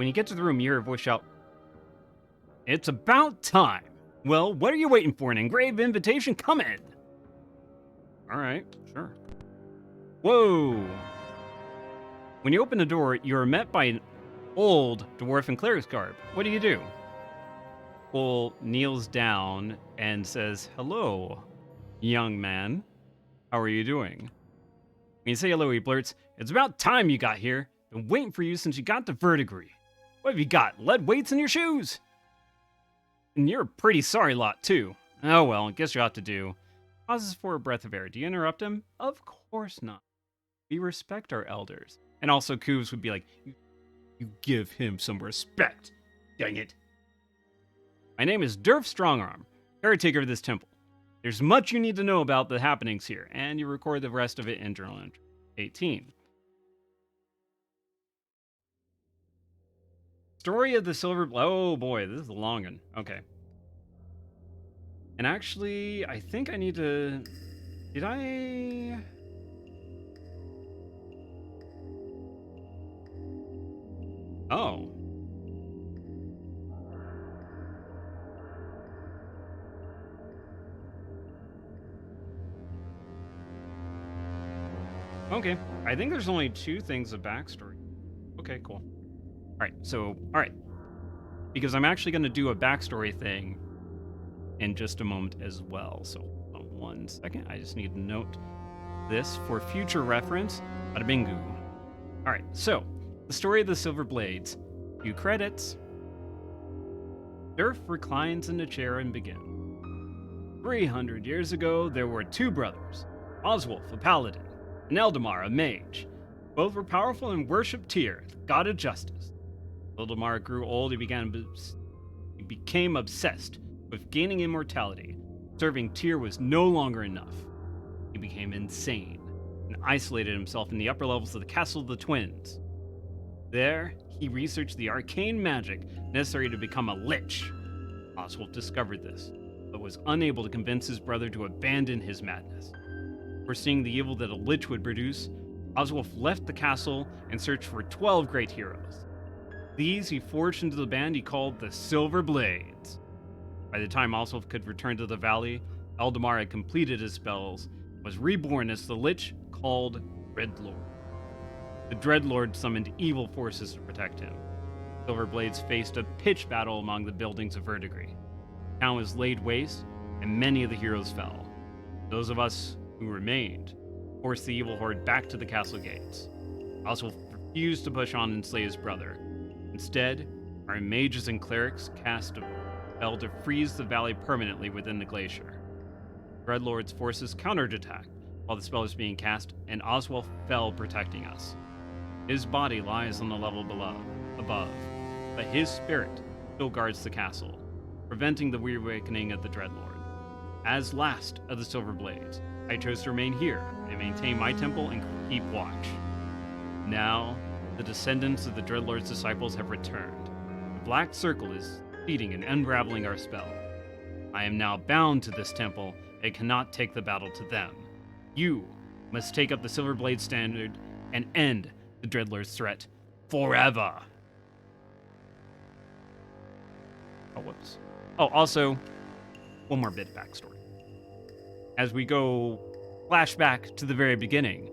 When you get to the room, you hear a voice shout, "It's about time! Well, what are you waiting for? An engraved invitation? Come in!" Alright, sure. Whoa! When you open the door, you are met by an old dwarf in cleric's garb. What do? Bull kneels down and says, "Hello, young man. How are you doing?" When you say hello, he blurts, "It's about time you got here. Been waiting for you since you got to Verdigris. What have you got? Lead weights in your shoes? And you're a pretty sorry lot, too. Oh well, I guess you ought to do." Pauses for a breath of air. Do you interrupt him? Of course not. We respect our elders. And also, Coos would be like, You give him some respect. Dang it. "My name is Derf Strongarm, caretaker of this temple. There's much you need to know about the happenings here," and you record the rest of it in journal entry 18. Story of the Silver... Oh boy, this is a long one. Okay. And actually, I think I need to... Did I... Oh. Okay. I think there's only 2 things of backstory. Okay, cool. Alright. Because I'm actually going to do a backstory thing in just a moment as well. So, hold on 1 second. I just need to note this for future reference. Bada bingo. Alright, so, the story of the Silver Blades. Few credits. Derf reclines in a chair and begins. 300 years ago, there were 2 brothers. Oswulf, a paladin, and Eldamar, a mage. Both were powerful and worshipped Tyr, the god of justice. Eldamar grew old. He became obsessed with gaining immortality. Serving Tyr was no longer enough. He became insane and isolated himself in the upper levels of the Castle of the Twins. There, he researched the arcane magic necessary to become a lich. Oswulf discovered this, but was unable to convince his brother to abandon his madness. Foreseeing the evil that a lich would produce, Oswulf left the castle and searched for 12 great heroes. These he forged into the band he called the Silver Blades. By the time Oswulf could return to the valley, Eldamar had completed his spells, was reborn as the lich called Dreadlord. The Dreadlord summoned evil forces to protect him. Silver Blades faced a pitched battle among the buildings of Verdigris. The town was laid waste, and many of the heroes fell. Those of us who remained forced the evil horde back to the castle gates. Oswulf refused to push on and slay his brother. Instead, our mages and clerics cast a spell to freeze the valley permanently within the glacier. Dreadlord's forces counterattacked while the spell was being cast, and Oswulf fell protecting us. His body lies on the level above, but his spirit still guards the castle, preventing the reawakening of the Dreadlord. As last of the Silver Blades, I chose to remain here and maintain my temple and keep watch. Now, the descendants of the Dreadlord's disciples have returned. The Black Circle is feeding and unraveling our spell. I am now bound to this temple and cannot take the battle to them. You must take up the Silver Blade standard and end the Dreadlord's threat forever. Oh, whoops. Oh, also, one more bit of backstory. As we go flashback to the very beginning,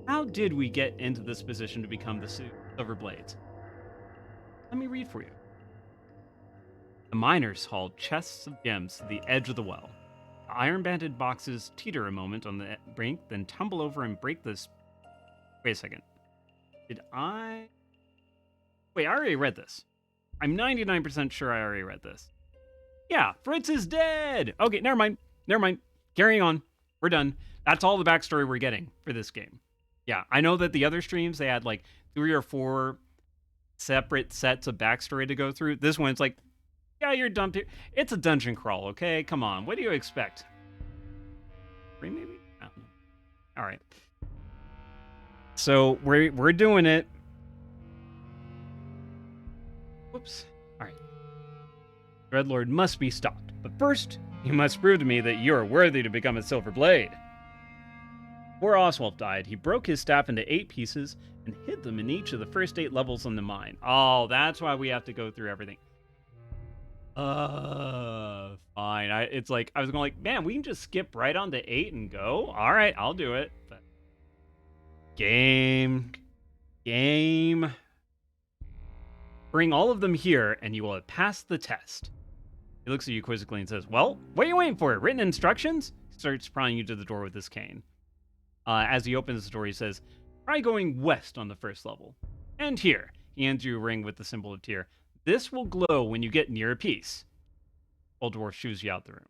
how did we get into this position to become the Silver Blades? Let me read for you. The miners hauled chests of gems to the edge of the well. The iron-banded boxes teeter a moment on the brink, then tumble over and break this... Wait a second. Did I... Wait, I already read this. I'm 99% sure I already read this. Yeah, Fritz is dead! Okay, never mind. Carrying on. We're done. That's all the backstory we're getting for this game. Yeah, I know that the other streams, they had like 3 or 4 separate sets of backstory to go through. This one's like, yeah, you're dumped here. It's a dungeon crawl, okay? Come on. What do you expect? 3 maybe? I don't know. All right. So we're doing it. Whoops. All right. Dreadlord must be stopped. But first, you must prove to me that you are worthy to become a Silver Blade. Before Oswald died, he broke his staff into 8 pieces and hid them in each of the first 8 levels in the mine. Oh, that's why we have to go through everything. Fine. It's like, I was going like, man, we can just skip right on to 8 and go. All right, I'll do it. But game. Bring all of them here, and you will have passed the test. He looks at you quizzically and says, well, what are you waiting for? Written instructions? He starts prying you to the door with his cane. As he opens the door, he says, try going west on the first level. And here. He hands you a ring with the symbol of Tyr. This will glow when you get near a piece. Old dwarf shoos you out the room.